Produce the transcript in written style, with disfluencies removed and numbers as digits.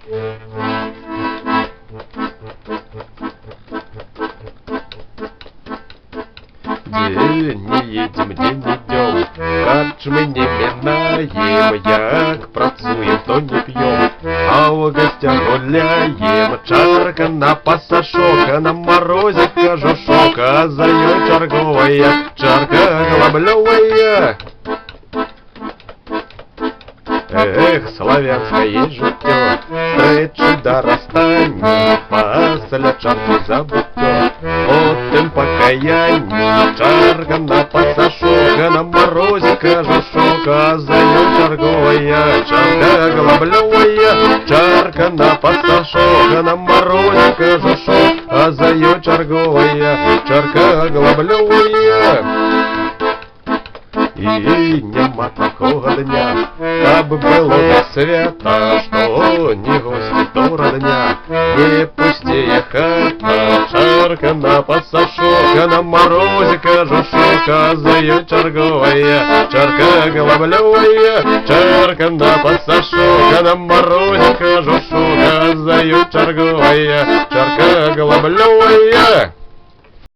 День не едем, день идем, карчмы не минаем, як працуем, то не пьем, а у гостях гуляем. Чарка на пасашок, а на морозе кожушок, а за ёй торговая, чарка глаблёвая. Эх, славянское життя, встречи до расстання, пасля чарки забуття, потім покаяння. Чарка на пасашок, а на морозе кожушок, а за ёй торговая, чарка глаблёвая. Чарка на пасашок, а на морозе кожушок, а за ёй торговая, чарка глаблёвая. И нема такого дня, каб было до свята, что не гости, то родня, не пустее хата. Чарка на пасашок, а на морозе кожушок, а за ёй торговая, чарка глаблёвая. Чарка на пасашок, а на морозе кожушок, а за ёй торговая, чарка глаблёвая.